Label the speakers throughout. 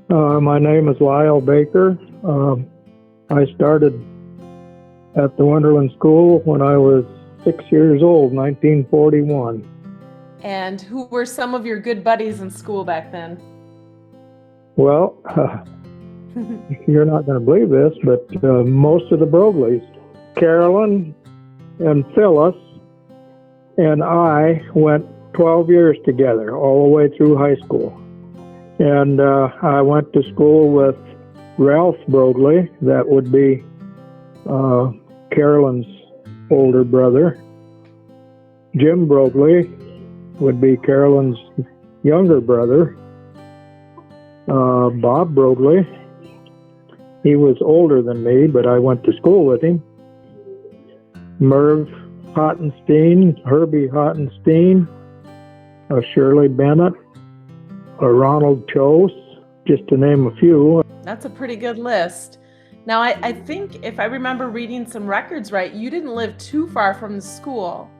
Speaker 1: My name is Lyle Baker. I started at the Wonderland School when I was 6 years old, 1941.
Speaker 2: And who were some of your good buddies in school back then?
Speaker 1: Well, you're not going to believe this, but most of the Brogleys, Carolyn and Phyllis and I went 12 years together, all the way through high school. And I went to school with Ralph Brogley, that would be Carolyn's older brother. Jim Brogley would be Carolyn's younger brother. Bob Brogley, he was older than me, but I went to school with him. Merv Hottenstein, Herbie Hottenstein, Shirley Bennett, Ronald Chose, just to name a few.
Speaker 2: That's a pretty good list. Now, I think if I remember reading some records right, you didn't live too far from the school.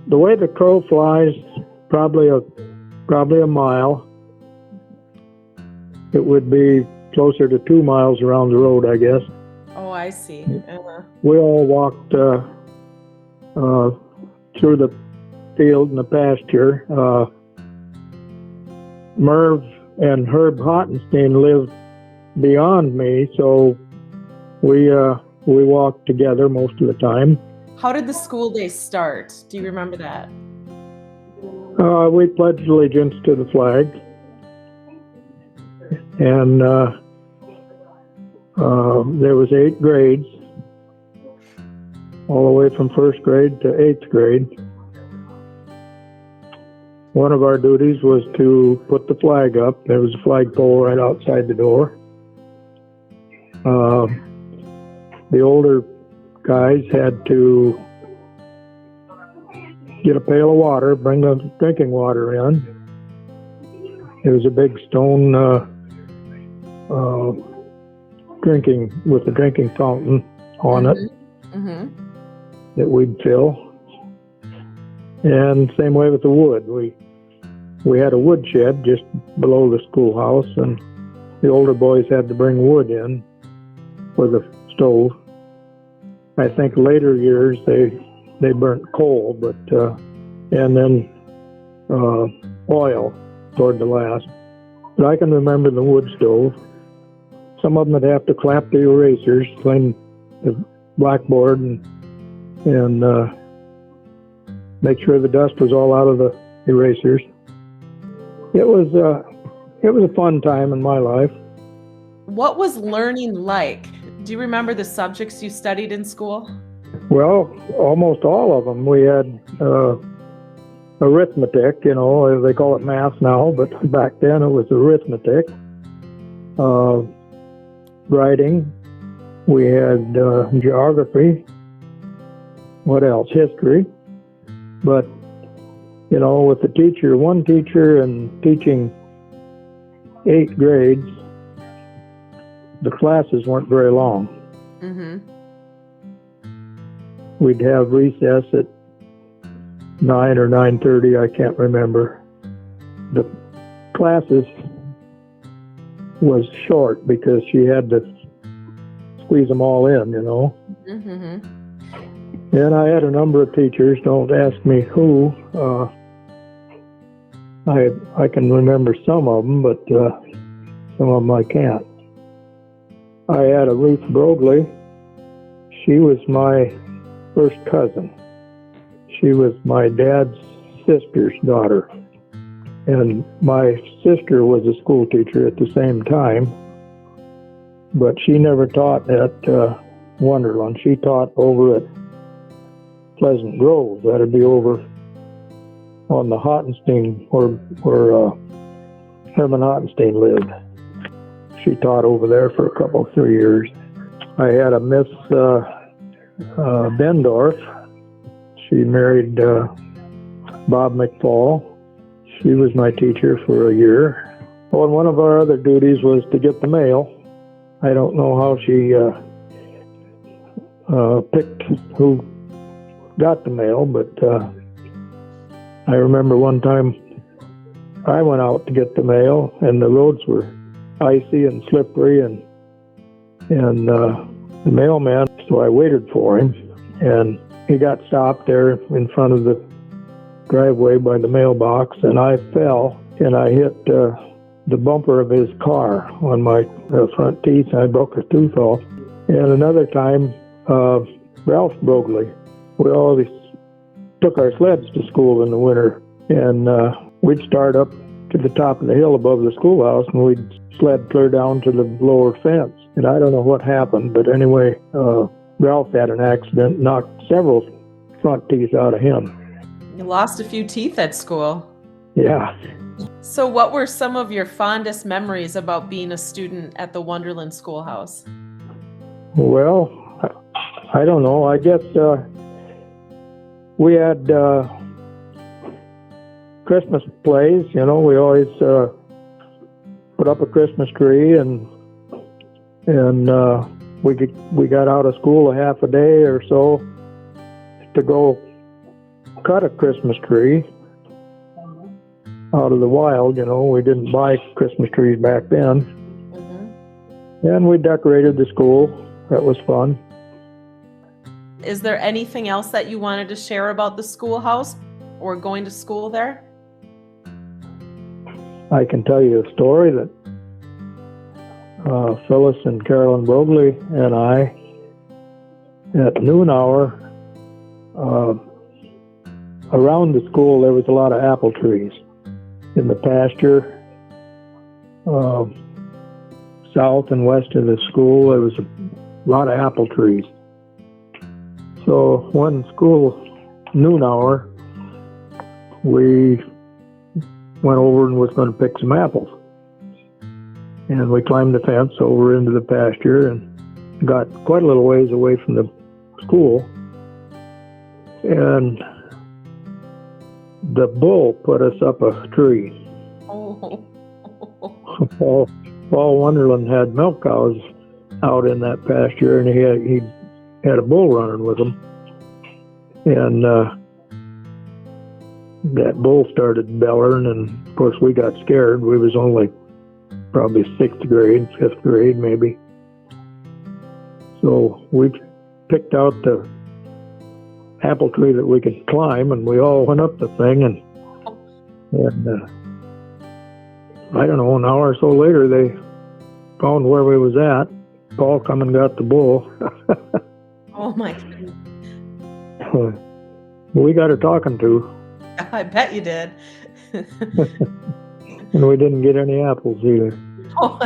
Speaker 1: The way the crow flies, probably a mile. It would be closer to 2 miles around the road, I guess.
Speaker 2: Oh, I see.
Speaker 1: We all walked through the field and the pasture. Merv and Herb Hottenstein lived beyond me, so we walked together most of the time.
Speaker 2: How did the school day start? Do you remember that?
Speaker 1: We pledged allegiance to the flag, and there was 8 grades, all the way from 1st grade to 8th grade. One of our duties was to put the flag up. There was a flagpole right outside the door. The older guys had to get a pail of water, bring the drinking water in. It was a big stone drinking with a drinking fountain on it that we'd fill. And same way with the wood. We had a wood shed just below the schoolhouse, and the older boys had to bring wood in for the stove. I think later years they burnt coal, but and then oil toward the last. But I can remember the wood stove. Some of them would have to clap the erasers, clean the blackboard, and make sure the dust was all out of the erasers. It was a fun time in my life.
Speaker 2: What was learning like? Do you remember the subjects you studied in school?
Speaker 1: Well, almost all of them. We had arithmetic, they call it math now, but back then it was arithmetic. Writing. We had geography. What else? History. But with the teacher, one teacher, and teaching 8 grades, the classes weren't very long. We'd have recess at 9 or 9:30, I can't remember. The classes was short because she had to squeeze them all in, And I had a number of teachers, don't ask me who. I can remember some of them, but some of them I can't. I had a Ruth Brogley. She was my first cousin. She was my dad's sister's daughter. And my sister was a school teacher at the same time, but she never taught at Wonderland. She taught over at Pleasant Grove. That'd be over on the Hottenstein, where Herman Hottenstein lived. She taught over there for 3 years. I had a Miss Bendorf. She married Bob McFall. She was my teacher for a year. Oh, and one of our other duties was to get the mail. I don't know how she picked who got the mail, but I remember one time I went out to get the mail, and the roads were icy and slippery, and the mailman. So I waited for him, and he got stopped there in front of the driveway by the mailbox, and I fell and I hit the bumper of his car on my front teeth, and I broke a tooth off. And another time, Ralph Brogley, we always took our sleds to school in the winter, and we'd start up to the top of the hill above the schoolhouse, and we'd sled clear down to the lower fence. And I don't know what happened, but anyway, Ralph had an accident, knocked several front teeth out of him.
Speaker 2: You lost a few teeth at school.
Speaker 1: Yeah.
Speaker 2: So what were some of your fondest memories about being a student at the Wonderland Schoolhouse?
Speaker 1: Well, I don't know. I guess we had Christmas plays. We always put up a Christmas tree, and we got out of school a half a day or so to go cut a Christmas tree out of the wild. We didn't buy Christmas trees back then. Mm-hmm. And we decorated the school. That was fun.
Speaker 2: Is there anything else that you wanted to share about the schoolhouse or going to school there?
Speaker 1: I can tell you a story that Phyllis and Carolyn Brogley and I, at noon hour, around the school there was a lot of apple trees. In the pasture, south and west of the school, there was a lot of apple trees. So one school noon hour, we went over and was going to pick some apples. And we climbed the fence over into the pasture and got quite a little ways away from the school. And the bull put us up a tree.
Speaker 2: Oh.
Speaker 1: Paul Wonderland had milk cows out in that pasture, and he had a bull running with him. And that bull started bellowing, and of course we got scared. We was only probably 6th grade, 5th grade maybe. So we picked out the apple tree that we could climb, and we all went up the thing, and I don't know, an hour or so later they found where we was at. Paul come and got the bull.
Speaker 2: Oh my goodness.
Speaker 1: We got her talking to.
Speaker 2: I bet you did.
Speaker 1: And we didn't get any apples either.
Speaker 2: Oh.